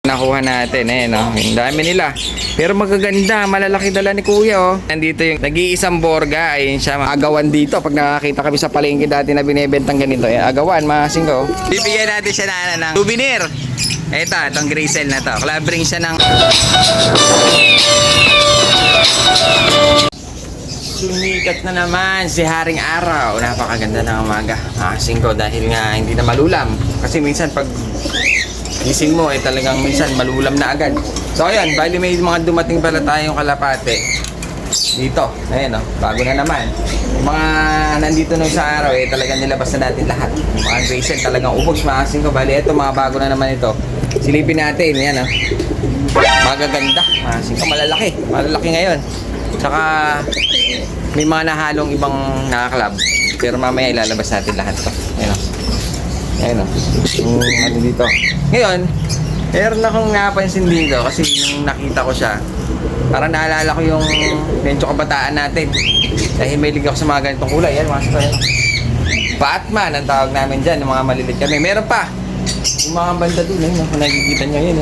Nakuha natin, no? Ang dami nila. Pero magaganda, malalaki dala ni Kuya, oh. Nandito yung nag-iisang borga. Ayun siya, agawan dito. Pag nakakita kami sa palengke dati na binebentang ganito, agawan, mga singko. Bibigyan natin siya ng souvenir. Itong Gracell na to. Club ring siya ng... Sumikat na naman si Haring Araw. Napakaganda ng umaga, mga singko. Dahil nga hindi na malulam. Kasi minsan pag... gising mo talagang minsan malulam na agad. So ayan, bali may mga dumating pala tayong kalapate dito. Ayan, bago na naman. Yung mga nandito nung sa araw talagang nilabas na natin lahat. Yung mga Gracell talagang ubos, mga singko. Bali ito, mga bago na naman ito. Silipin natin, yan, magaganda, mga singko. Malalaki ngayon. Tsaka may mga nahalong ibang nakaklab. Pero mamaya ilalabas natin lahat to. Ayan, yung ano dito. Ngayon, meron akong napansin dito kasi yung nakita ko siya, parang naalala ko yung medyo kabataan natin. Dahil may ligaw sa mga ganitong kulay. Yan, mga sito, yan. Batman ang tawag namin dyan, yung mga malilit kami. Meron pa, yung mga banda doon, kung nakikita nyo yun,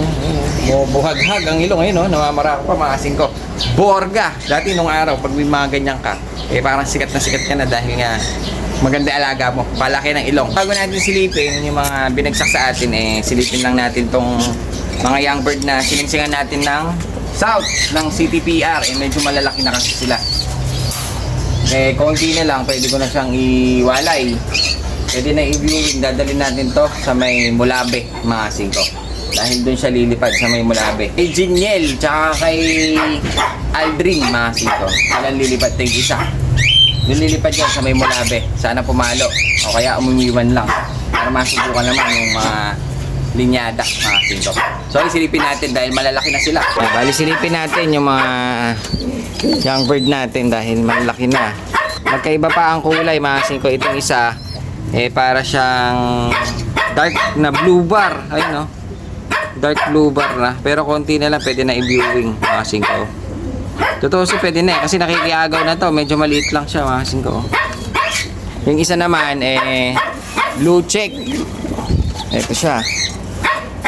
buhaghag ang ilong, namamara ko pa, mga singko. Borga, dati nung araw, pag may mga ganyan ka, parang sikat ka na dahil nga maganda alaga mo, palaki ng ilong. Bago natin silipin yung mga binagsak sa atin, silipin lang natin tong mga young bird na siningsingan natin ng south ng CTPR. Medyo malalaki na kasi sila. Konti na lang, pwede ko na siyang iwalay. Pwede na i-viewing, dadalhin natin to sa may Mulabe, mga singko. Dahil doon siya lilipad sa may Mulabe. Kay Jiniel, tsaka kay Aldrin, mga singko. Walang lilipad tayo isa. Yung lilipad yan sa may Mulabe. Sana pumalo. O kaya umumiwan lang. Para masubukan naman yung mga linyada, mga singko. So, silipin natin dahil malalaki na sila. Bali, silipin natin yung mga young bird natin dahil malalaki na. Magkaiba pa ang kulay, mga singko. Itong isa, para siyang dark na blue bar. Ayun, dark blue bar na. Pero konti na lang, pwede na i-viewing, mga singko. Totoo so pwede na kasi nakikiagaw na to. Medyo maliit lang siya, mga singko. Yung isa naman, blue check. Ito siya.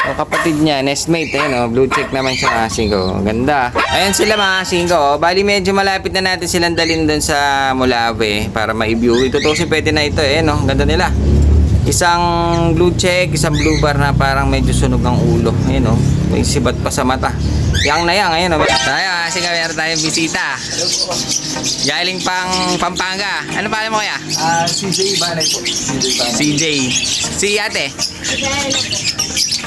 Yung kapatid niya, nestmate, blue check naman siya, mga singko. Ganda. Ayan sila, mga singko. Bali medyo malapit na natin silang dalhin doon sa Mulabe para ma-view. Totoo so pwede na ito, ganda nila. Isang blue check, isang blue bar na parang medyo sunog ang ulo. Ayan, may sibat pa sa mata. Yang na yang, ayun. Tayo, kasi meron tayong bisita. Galing pang Pampanga. Ano pala mo kaya? CJ Banay po. CJ. Si ate?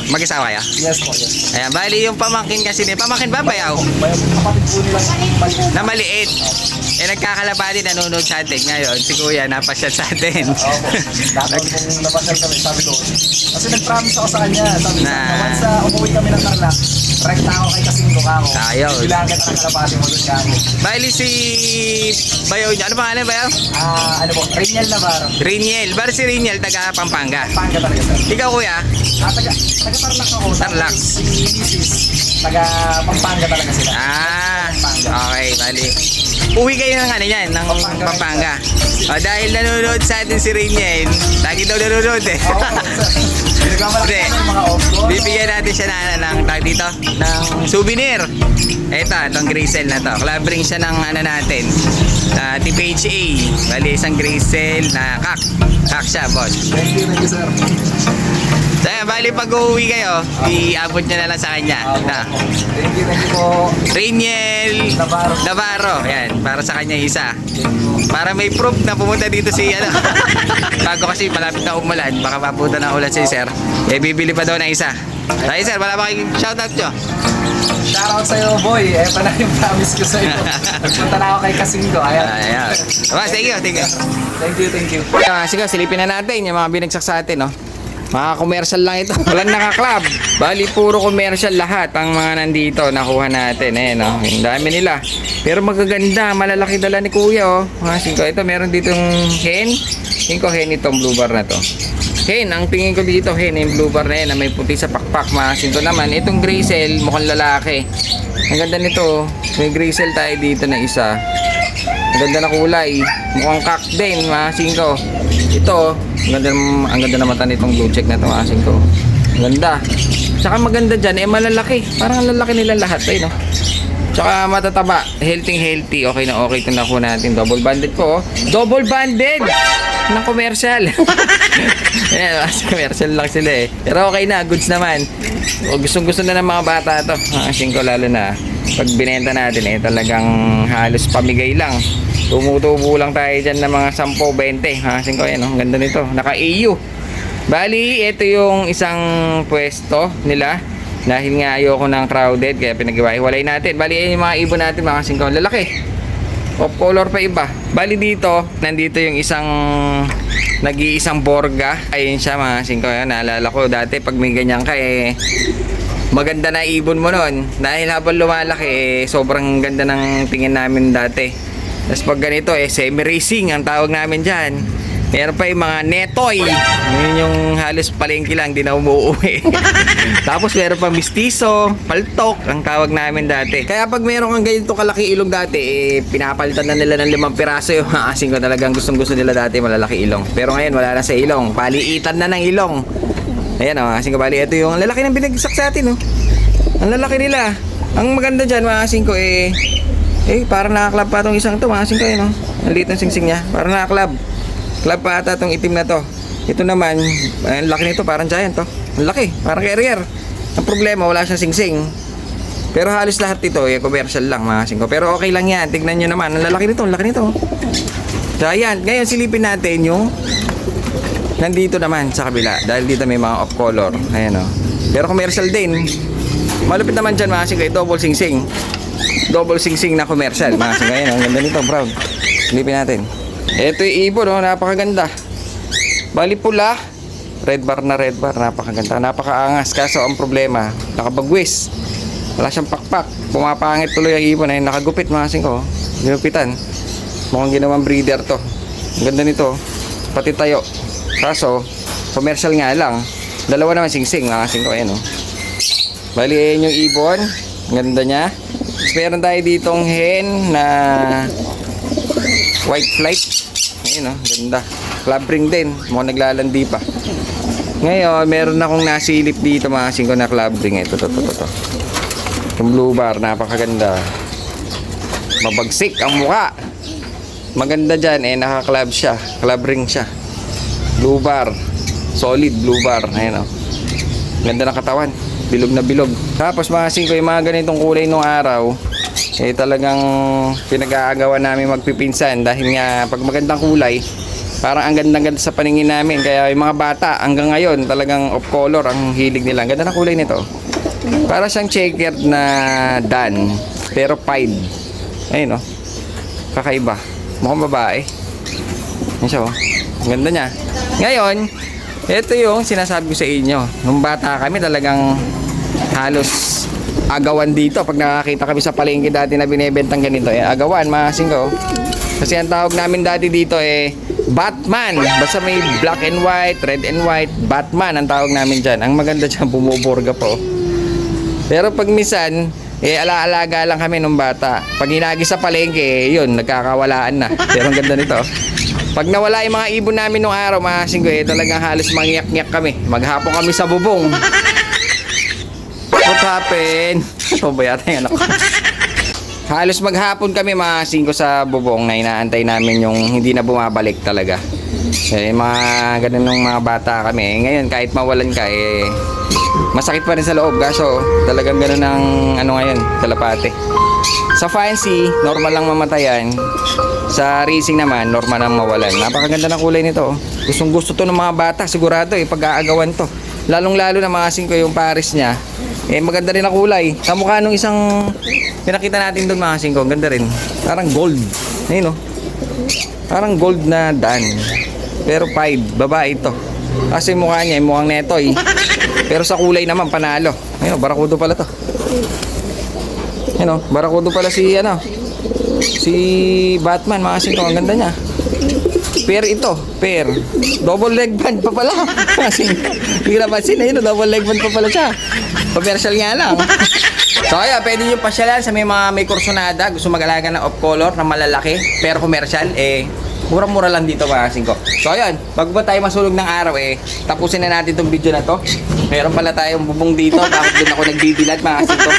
Mag-isawa kaya? Yes po, yes. Ayan, bali yung pamangkin kasi niya. Pamangkin ba bayaw? Kapatid po nila maliit. Na maliit. Nagkakalapati, nanonood sa atin ngayon. Si Kuya, napasyal sa atin. Dapat kung napasyal kami, sabi ko. Kasi nag-promise ako sa kanya. Sabi ko, once umuwi kami ng Tarlac, rekta ako kay Kasingko ako. Ayaw. Bilangan kita ng kalapati mo doon kako. Bali si bayaw niya. Ano pangalan bayaw? Ano po, Rainiel Navarro. Rainiel. Bali si Rainiel, taga Pampanga. Pampanga talaga sir. Ikaw Kuya? Taga Tarlac ako. Tarlac. Si Mrs. Taga Pampanga talaga sila. Okay, bali. Uwi kayo ng ano yan, ng Pampanga. Dahil nanonood sa atin si Rainiel, lagi daw nanonood Hindi. Bibigyan natin siya ng tag dito, ng souvenir. Itong Gracell na to. Club ring siya ng ano natin, TPHA. Bali isang Gracell na kak. Kak siya, boss. Thank you sir. So, bali pag uuwi kayo, iabot niya na lang sa kanya. Thank you po. Rainiel Navarro. Yan, para sa kanya isa. Para may proof na pumunta dito si bago kasi malapit na umulan, baka mapunta ng ulan si sir. Bibili pa daw ng isa. Ay sir, wala ba kayong shoutout nyo? Shoutout sa'yo boy. Ito na yung promise ko sa'yo. Nagpunta na ako kay Kasingko. Ayan. Thank you. Thank you. Sige, silipin na natin yung mga binagsak sa atin, Mga commercial lang ito. Walang naka-club. Bali, puro commercial lahat ang mga nandito. Nakuha natin, Ang dami nila. Pero magaganda. Malalaki dala ni Kuya, Mga singko. Ito, meron ditong hen. Singko hen itong blue bar na to. Hen, ang tingin ko dito, hen, yung blue bar na yan na may puti sa pakpak. Mga singko naman. Itong Gracell, mukhang lalaki. Ang ganda nito. May Gracell tayo dito na isa. Ang ganda na kulay. Mukhang kak din, mga singko. Ito, ang ganda na mata nitong blue check na ito, mga singko. Ang ganda. Tsaka maganda dyan, malalaki. Parang lalaki nila lahat, no? Tsaka matataba, healthy. Okay na okay ito na ko natin. Double banded po, oh. Double banded! Ng commercial. Commercial lang sila eh. Pero okay na, goods naman. O gusto na ng mga bata to. Singko lalo na. Pag binenta natin talagang halos pamigay lang. Tumutubo lang tayo dyan ng mga 10-20. Singko yan, oh. Ganda nito. Naka-EU. Bali, ito yung isang pwesto nila. Dahil nga ayoko ng crowded, kaya pinag-iwalay natin. Bali, yung mga ibon natin, mga singko. Lalaki. Of color pa iba. Bali dito, nandito yung nag-iisang borga. Ayun siya, mga singko. Naalala ko dati, pag may ganyan ka, maganda na ibon mo nun. Dahil habang lumalaki, sobrang ganda ng tingin namin dati. Tapos pag ganito, semi-racing ang tawag namin dyan. Meron pa yung mga netoy. Yun yung halos palengke lang, di na umuuwi. Tapos meron pa mistiso, paltok, ang tawag namin dati. Kaya pag meron kang ganito kalaki ilong dati, pinapalitan na nila ng 5 piraso yung asing ko. Talagang gustong-gusto nila dati malalaki ilong. Pero ngayon wala na sa ilong, paliitan na ng ilong. Ayan asing ko, bali ito yung lalaki ng binagsak sa atin. Ang lalaki nila. Ang maganda dyan mga asing ko parang nakaklab pa itong isang to mga asing ko. Ang liit ng singsing niya, parang nakaklab. Club pa ata itong itim na to. Ito naman, ang laki nito, parang giant to. Ang laki, parang carrier. Ang problema, wala siyang singsing. Pero halos lahat ito, commercial lang mga singko. Pero okay lang yan, tignan nyo naman. Ang laki nito. Giant. Ngayon silipin natin yung nandito naman sa kabila. Dahil dito may mga off color. Ayan Pero commercial din. Malupit naman dyan mga singko, double singsing. Double singsing na commercial mga singko. Ayan ang ganda nito, proud. Silipin natin. Ito yung ibon, napakaganda. Bali pula, red bar, napakaganda, napakaangas. Kaso ang problema, nakabagwis. Wala siyang pakpak. Pumapangit tuloy ang ibon ay nakagupit mga singko. Ginupitan. Mukhang ginawang breeder to. Ang ganda nito. Pati tayo. Kaso, commercial nga lang. Dalawa naman singsing mga singko. Ayan Bali ayan yung ibon. Ang ganda niya. Tapos meron tayo ditong hen na white flight. Ayun ganda. Club ring din. Mukhang naglalandi pa. Ngayon, meron akong nasilip dito mga singko na club ring. Ito. Yung blue bar, napakaganda. Mabagsik ang mukha. Maganda dyan, naka-club siya. Club ring siya. Blue bar. Solid blue bar. Ayun Ganda ng katawan. Bilog na bilog. Tapos mga singko, yung mga ganitong kulay nung araw, talagang pinag-aagawan namin magpipinsan dahil nga pag magandang kulay parang ang ganda-ganda sa paningin namin. Kaya yung mga bata hanggang ngayon talagang off color ang hilig nila. Ang ganda ng kulay nito, para siyang checkered na dan pero pied. Ayun kakaiba, mukhang babae. Yan siya ang ganda niya. Ngayon ito yung sinasabi ko sa inyo, nung bata kami talagang halos agawan dito pag nakakita kami sa palengke dati na binebentang ganito. Agawan mga singko. Kasi ang tawag namin dati dito Batman. Basta may black and white, red and white, Batman ang tawag namin dyan. Ang maganda dyan, bumuborga po. Pero pag minsan ala-alaga lang kami nung bata. Pag hinagi sa palengke, yun, nagkakawalaan na. Pero ang ganda nito. Pag nawala yung mga ibon namin nung araw mga singko, talagang halos mangyak-ngyak kami. Maghapon kami sa bubong. What happened? Ito ba yata yung anak ko? Halos maghapon kami mga singko sa bubong na inaantay namin yung hindi na bumabalik talaga. Mga ganun ng mga bata kami. Ngayon kahit mawalan ka masakit pa rin sa loob. Kaso talagang ganun ang ngayon, kalapate. Sa fancy, normal lang mamatayan. Sa racing naman, normal lang mawalan. Napakaganda ng kulay nito. Gustong gusto to ng mga bata. Sigurado pag-aagawan to. Lalong-lalo na mga singko yung pares niya. Maganda rin ang kulay. Kamukha nung isang pinakita natin doon mga singko. Ganda rin. Parang gold. Ayun Parang gold na dan. Pero pied. Babae ito. Kasi mukha niya mukhang netoy. Pero sa kulay naman panalo. Ayun barakudo pala to. Ayun barakudo pala si si Batman mga singko. Ang ganda niya. Pair ito, pair. Double leg band pa pala. Kasi hindi na pansin, double leg band pa pala siya. Commercial nga lang. So kaya pwede nyo pasyalan sa may kursunada. Gusto mag-alaga ng off color na malalaki pero commercial, murang-mura lang dito mga singko. So ayun, bago ba tayo masulog ng araw tapusin na natin itong video na to. Meron pala tayong bubong dito. Bakit doon ako nagbibilad mga kasingko?